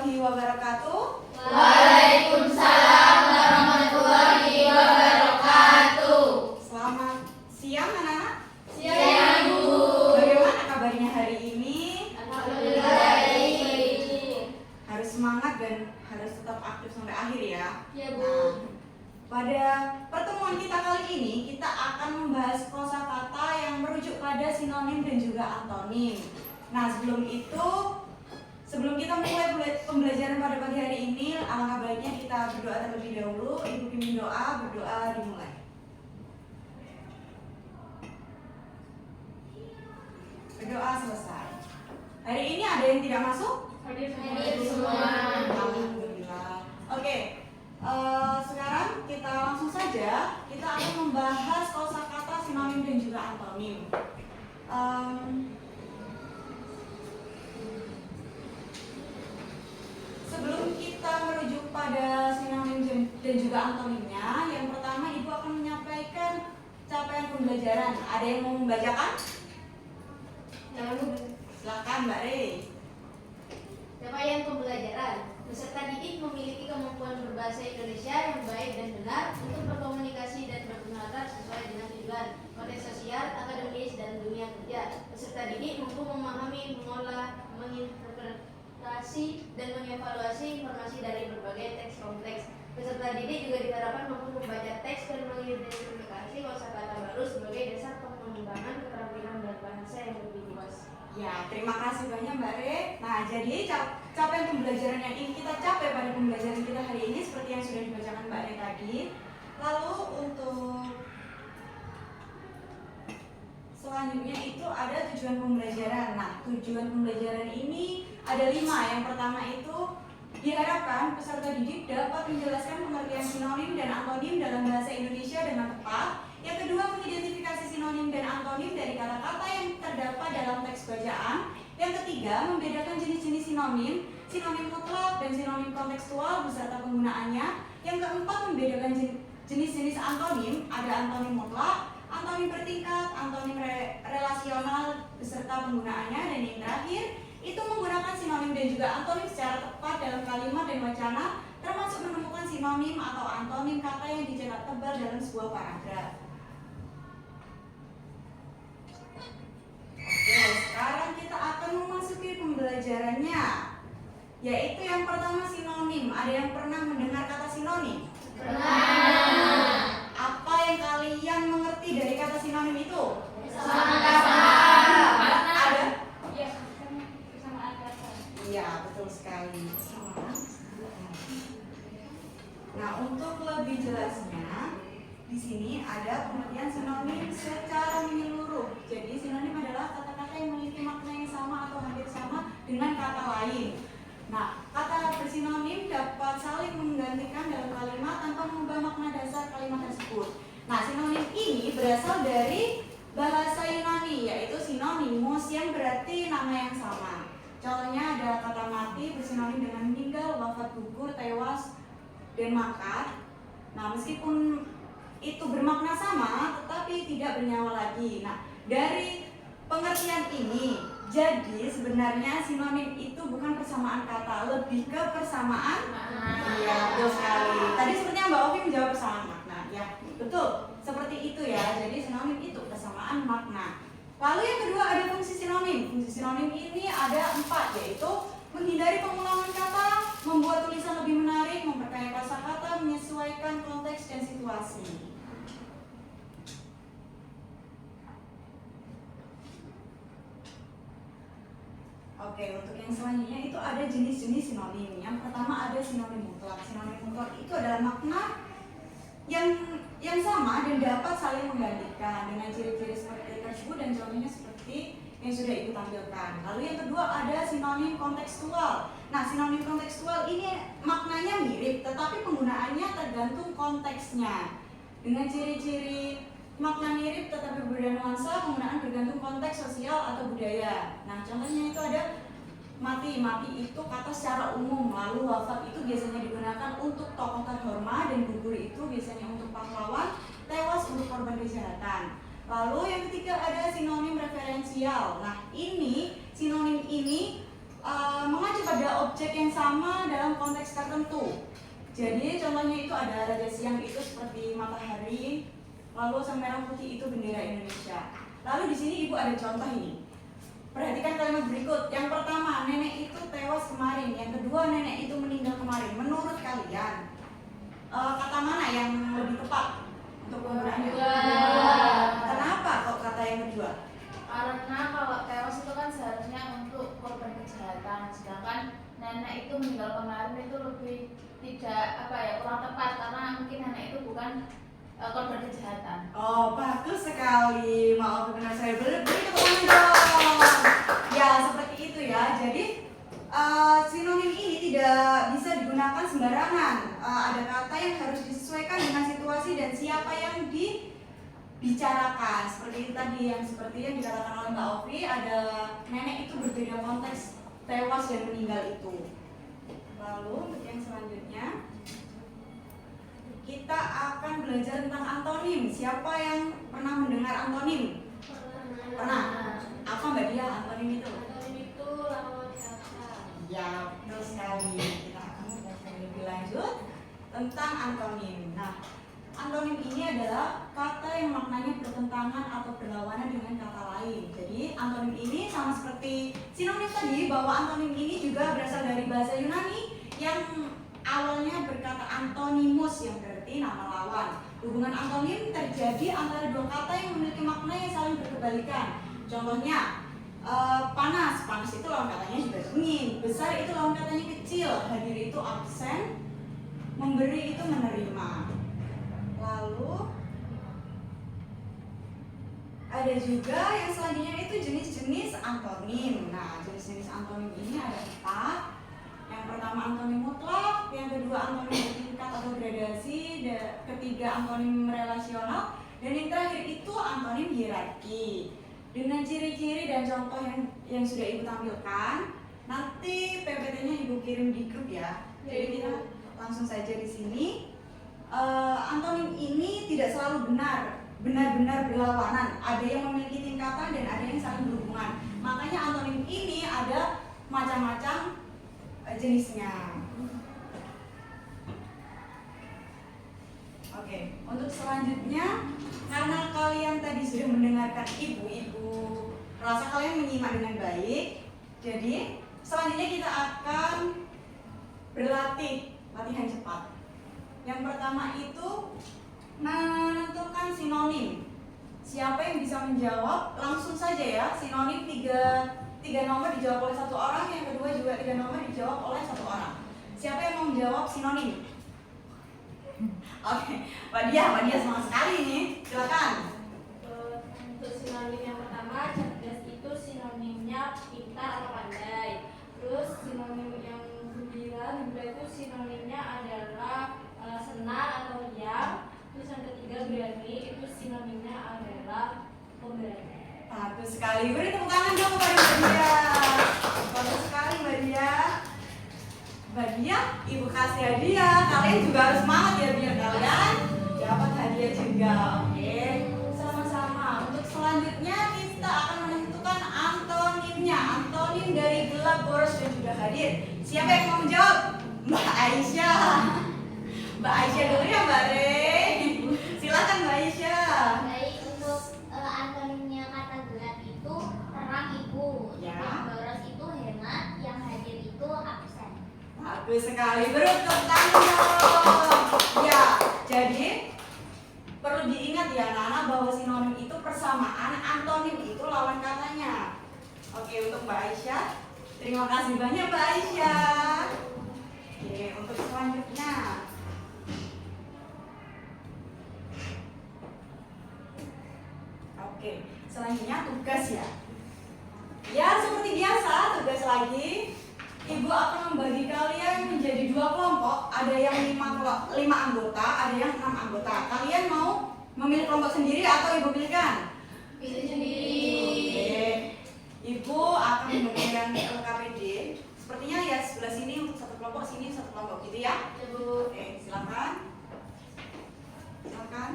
warahmatullahi wabarakatuh. Waalaikumsalam warahmatullahi wabarakatuh. Selamat siang anak-anak. Siang Bu. Bagaimana kabarnya hari ini? Alhamdulillah baik. Harus semangat dan harus tetap aktif sampai akhir ya. Ya Bu. Nah, pada pertemuan kita kali ini kita akan membahas kosakata yang merujuk pada sinonim dan juga antonim. Nah, sebelum kita mulai pembelajaran pada pagi hari ini, alangkah baiknya kita berdoa terlebih dahulu. Ibu pimpin berdoa dimulai. Berdoa selesai. Hari ini ada yang tidak masuk? Hadir semua. Alhamdulillah. Oke, sekarang kita langsung saja. Kita akan membahas kosakata sinonim dan juga antonim. Sebelum kita merujuk pada sinonim dan juga antonimnya, yang pertama Ibu akan menyampaikan capaian pembelajaran. Ada yang mau membacakan? Silakan Mbak Rey. Capaian pembelajaran. Peserta didik memiliki kemampuan berbahasa Indonesia yang baik dan benar untuk berkomunikasi dan berpendapat sesuai dengan tujuan, konteks sosial, akademis, dan dunia kerja. Peserta didik mampu memahami, mengolah, menginterpretasi, dan mengevaluasi informasi dari berbagai teks kompleks. Peserta didik juga diharapkan mampu membaca teks dan mengidentifikasi kosakata baru sebagai dasar pengembangan keterampilan berbahasa yang lebih luas. Ya, terima kasih banyak Mbak Re. Nah, jadi capaian pembelajaran yang ingin kita capai pada pembelajaran kita hari ini seperti yang sudah dibacakan Mbak Re tadi. Lalu untuk selanjutnya itu ada tujuan pembelajaran. Nah, tujuan pembelajaran ini ada 5. Yang pertama itu diharapkan peserta didik dapat menjelaskan pengertian sinonim dan antonim dalam bahasa Indonesia dengan tepat. Yang kedua, mengidentifikasi sinonim dan antonim dari kata-kata yang terdapat dalam teks bacaan. Yang ketiga, membedakan jenis-jenis sinonim, sinonim mutlak dan sinonim kontekstual beserta penggunaannya. Yang keempat, membedakan jenis-jenis antonim, ada antonim mutlak, antonim bertingkat, antonim relasional beserta penggunaannya. Dan yang terakhir, itu menggunakan sinonim dan juga antonim secara tepat dalam kalimat dan wacana, termasuk menemukan sinonim atau antonim kata yang dicetak tebal dalam sebuah paragraf. Oke, sekarang kita akan memasuki pembelajarannya, yaitu yang pertama sinonim. Ada yang pernah mendengar kata sinonim? Pernah. Apa yang kalian mengerti dari kata sinonim itu? Sama-sama. Ada? Iya, kesamaan kata. Iya, betul sekali. Nah, untuk lebih jelasnya, di sini ada pengertian sinonim secara menyeluruh. Jadi sinonim adalah kata-kata yang memiliki makna yang sama atau hampir sama dengan kata lain. Nah, kata bersinonim dapat saling menggantikan dalam kalimat tanpa mengubah makna dasar kalimat tersebut. Nah, sinonim ini berasal dari bahasa Yunani, yaitu sinonimus yang berarti nama yang sama. Contohnya ada kata mati bersinonim dengan meninggal, wafat, gugur, tewas, dan makat. Nah, meskipun itu bermakna sama, tetapi tidak bernyawa lagi. Nah, dari pengertian ini, jadi sebenarnya sinonim itu bukan persamaan kata, lebih ke persamaan makna. Iya, betul sekali. Tadi sepertinya Mbak Ovi menjawab persamaan makna. Ya, betul. Seperti itu ya. Jadi sinonim itu persamaan makna. Lalu yang kedua ada fungsi sinonim. Fungsi sinonim ini ada 4, yaitu menghindari pengulangan kata, membuat tulisan lebih menarik, memperkaya kosakata, menyesuaikan konteks dan situasi. Oke, untuk yang selanjutnya itu ada jenis-jenis sinonim. Yang pertama ada sinonim mutlak. Sinonim mutlak itu adalah makna yang sama dan dapat saling menggantikan dengan ciri-ciri seperti tersebut dan contohnya seperti yang sudah Ibu tampilkan. Lalu yang kedua ada sinonim kontekstual. Nah, sinonim kontekstual ini maknanya mirip, tetapi penggunaannya tergantung konteksnya. Dengan ciri-ciri makna mirip tetapi berbeda nuansa, penggunaan bergantung konteks sosial atau budaya. Nah, contohnya itu ada mati. Mati itu kata secara umum. Lalu wafat itu biasanya digunakan untuk tokoh terhormat, dan gugur itu biasanya untuk pahlawan, tewas untuk korban kejahatan. Lalu yang ketiga ada sinonim referensial. Nah, ini sinonim ini mengacu pada objek yang sama dalam konteks tertentu. Jadi contohnya itu ada raja siang itu seperti matahari, lalu sang merah putih itu bendera Indonesia. Lalu di sini ibu ada contoh ini. Perhatikan kalimat berikut. Yang pertama, nenek itu tewas kemarin. Yang kedua, nenek itu meninggal kemarin. Menurut kalian, kata mana yang lebih tepat untuk penggunaannya? Kenapa kok kata yang kedua? Karena kalau tewas itu kan seharusnya untuk korban kejahatan, sedangkan nenek itu meninggal kemarin itu lebih tidak kurang tepat karena mungkin nenek itu bukan korban kejahatan. Oh, bagus sekali. Maaf benar saya beri tepuk tangan dong. Ya, seperti itu ya. Jadi sinonim ini tidak bisa digunakan sembarangan. Ada kata yang harus disesuaikan dengan situasi dan siapa yang dibicarakan. Seperti itu tadi yang seperti yang dikatakan oleh Mbak Ovi, ada nenek itu berbeda konteks tewas dan meninggal itu. Lalu untuk yang selanjutnya kita akan belajar tentang antonim. Siapa yang pernah mendengar antonim? Pernah? Apa Mbak Dia antonim itu? Antonim itu lawan kata. Ya, betul sekali. Kita akan belajar lebih lanjut tentang antonim. Nah, antonim ini adalah kata yang maknanya bertentangan atau berlawanan dengan kata lain. Jadi, antonim ini sama seperti sinonim tadi, bahwa antonim ini juga berasal dari bahasa Yunani yang awalnya berkata antonimus yang berarti nama lawan. Hubungan antonim terjadi antara dua kata yang memiliki makna yang saling berkebalikan. Contohnya, panas itu lawan katanya juga dingin. Besar itu lawan katanya kecil. Hadir itu absen. Memberi itu menerima. Lalu ada juga yang selanjutnya itu jenis-jenis antonim. Nah, jenis-jenis antonim ini ada 4. Yang pertama antonim mutlak, yang kedua antonim bertingkat atau gradasi, ketiga antonim relasional, dan yang terakhir itu antonim hierarki. Dengan ciri-ciri dan contoh yang sudah ibu tampilkan, nanti PPT-nya ibu kirim di grup ya. Jadi kita langsung saja di sini. Antonim ini tidak selalu benar-benar berlawanan. Ada yang memiliki tingkatan dan ada yang saling berhubungan. Makanya antonim ini ada macam-macam jenisnya. Oke, untuk selanjutnya, karena kalian tadi sudah mendengarkan ibu rasa kalian menyimak dengan baik. Jadi selanjutnya kita akan berlatih latihan cepat. Yang pertama itu menentukan sinonim. Siapa yang bisa menjawab langsung saja ya. Sinonim tiga nomor dijawab oleh satu orang, yang kedua juga 3 nomor dijawab oleh satu orang. Siapa yang mau menjawab sinonim? Oke, Mbak Dia semangat sekali nih. Silakan. Untuk sinonim yang pertama, cerdas itu sinonimnya pintar atau pandai. Terus sinonim yang gembira itu sinonimnya adalah senang atau riang. Terus yang ketiga berani itu sinonimnya adalah pemberani. Bagus sekali. Beri tepuk tangan dong kepada Mbak Dia. Bagus sekali Mbak Dia. Mbak Dia, ibu kasih hadiah. Kalian juga harus semangat ya biar kalian dapat hadiah juga. Oke, sama-sama. Untuk selanjutnya kita akan menentukan antonimnya. Antonim dari gelap, boros dan juga hadir. Siapa yang mau menjawab? Mbak Aisyah. Mbak Aisyah dulu ya Mbak Re. Silakan Mbak Aisyah. Baik, untuk antonimnya kata gelap itu terang ibu, Ya. yang boros itu hemat, yang hadir itu absen. Bagus sekali, beri tepuk tangan dong. Ya, jadi perlu diingat ya anak-anak bahwa sinonim itu persamaan, antonim itu lawan katanya. Oke, untuk Mbak Aisyah, terima kasih banyak Mbak Aisyah. Oke, untuk selanjutnya. Oke, selanjutnya tugas ya. Ya, seperti biasa, tugas lagi. Ibu akan membagi kalian menjadi 2 kelompok. Ada yang 5 anggota, ada yang 6 anggota. Kalian mau memilih kelompok sendiri atau ibu pilihkan? Pilih sendiri. Oke. Ibu akan memberikan LKPD. Sepertinya ya sebelah sini untuk satu kelompok, sini satu kelompok gitu ya. Oke, silakan. Silakan.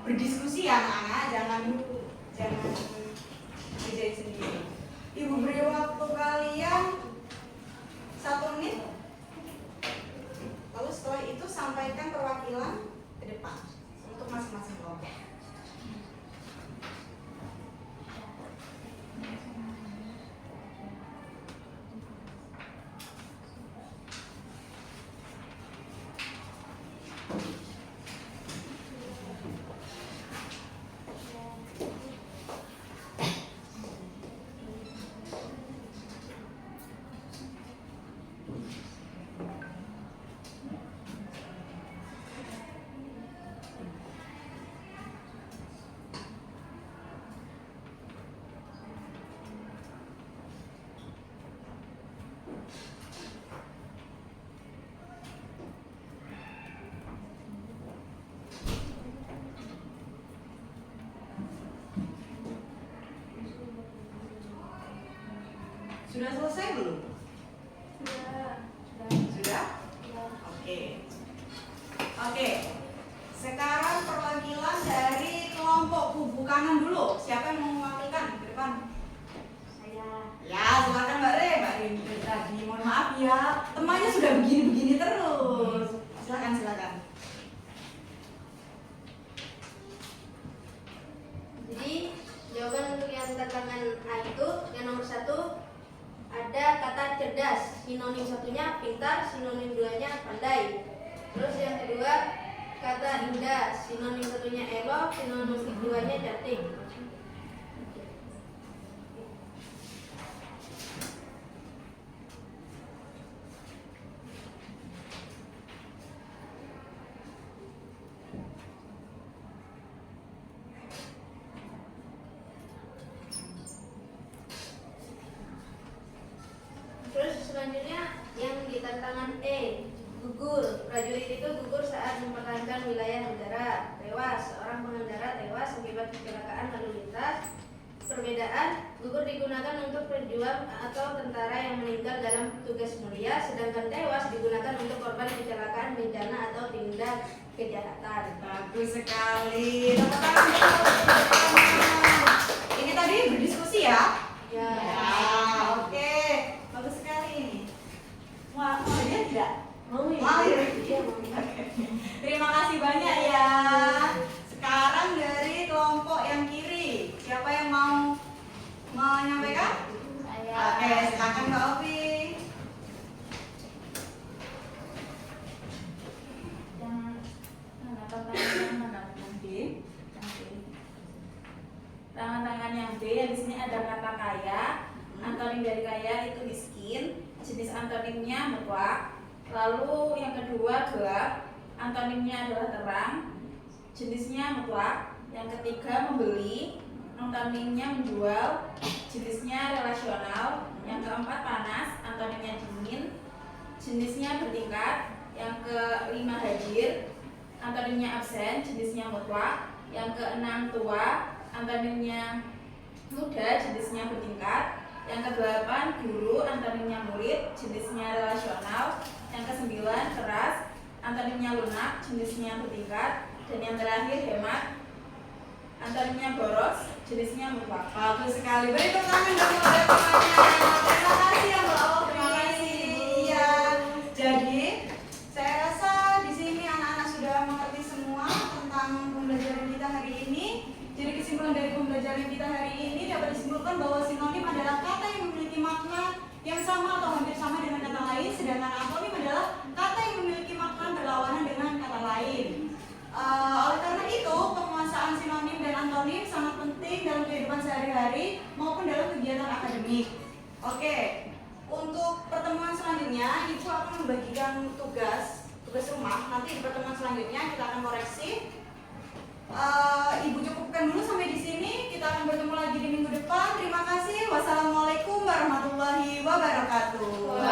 Berdiskusi ya anak-anak, jangan kerjain sendiri. Ibu beri waktu kalian 1 Sudah selesai belum? Sudah? Oke. Oke. Sekarang perwakilan dari kelompok kubu kanan dulu. Siapa yang mau mewakilkan ke depan? Saya. Ya, silakan Mbak Re. Mbak Re tadi mohon maaf ya. Temannya sudah begini-begini terus. Silakan. Jadi jawaban untuk yang tantangan A itu yang nomor 1 ada kata cerdas, sinonim satunya pintar, sinonim duanya pandai. Terus yang kedua kata indah, sinonim satunya elok, sinonim keduanya cantik. Terus selanjutnya yang di tantangan E, gugur. Prajurit itu gugur saat mempertahankan wilayah negara. Tewas, seorang pengendara tewas akibat kecelakaan lalu lintas. Perbedaan, gugur digunakan untuk pejuang atau tentara yang meninggal dalam tugas mulia, sedangkan tewas digunakan untuk korban kecelakaan, bencana atau tindak kejahatan. Bagus sekali. Tepuk tangan dulu. Ini tadi berdiskusi ya? Ya. Oke. Bagus sekali ini. Mau dia tidak? Mau ya? Mau ya? Iya, mau. Terima kasih banyak ya. Sekarang dari kelompok yang kiri, siapa yang mau menyampaikan? Saya. Oke, silakan Mbak Ovi. Yang mana tantangan yang mana? Yang B. Tangan-tangan yang B, di sini ada kata kaya. Antonim dari kaya itu miskin. Jenis antonimnya mutlak. Lalu yang kedua gelap. Antonimnya adalah terang. Jenisnya mutlak. Yang ketiga membeli. Antonimnya menjual. Jenisnya relasional. Yang keempat panas. Antonimnya dingin. Jenisnya bertingkat. Yang kelima hadir. Antonimnya absen. Jenisnya mutlak. Yang keenam tua. Antonimnya muda. Jenisnya bertingkat. Yang kedelapan guru, antonimnya murid, jenisnya relasional. Yang kesembilan keras, antonimnya lunak, jenisnya bertingkat. Dan yang terakhir hemat, antonimnya boros, jenisnya mutlak. Bagus sekali. Beri tepuk tangan dong kepada temannya. Terima kasih ya Mbak Ovi. Terima kasih. Iya. Jadi saya rasa di sini anak-anak sudah mengerti semua tentang pembelajaran kita hari ini. Jadi kesimpulan dari pembelajaran kita hari ini dapat disimpulkan bahwa sinonim adalah kata yang memiliki makna yang sama atau hampir sama dengan kata lain, sedangkan antonim adalah kata yang memiliki makna berlawanan dengan kata lain. Oleh karena itu, penguasaan sinonim dan antonim sangat penting dalam kehidupan sehari-hari maupun dalam kegiatan akademik. Oke, untuk pertemuan selanjutnya, Ibu akan membagikan tugas rumah. Nanti di pertemuan selanjutnya kita akan koreksi. Ibu cukupkan dulu sampai di sini. Kita akan bertemu lagi di minggu depan. Terima kasih. Wassalamualaikum warahmatullahi wabarakatuh.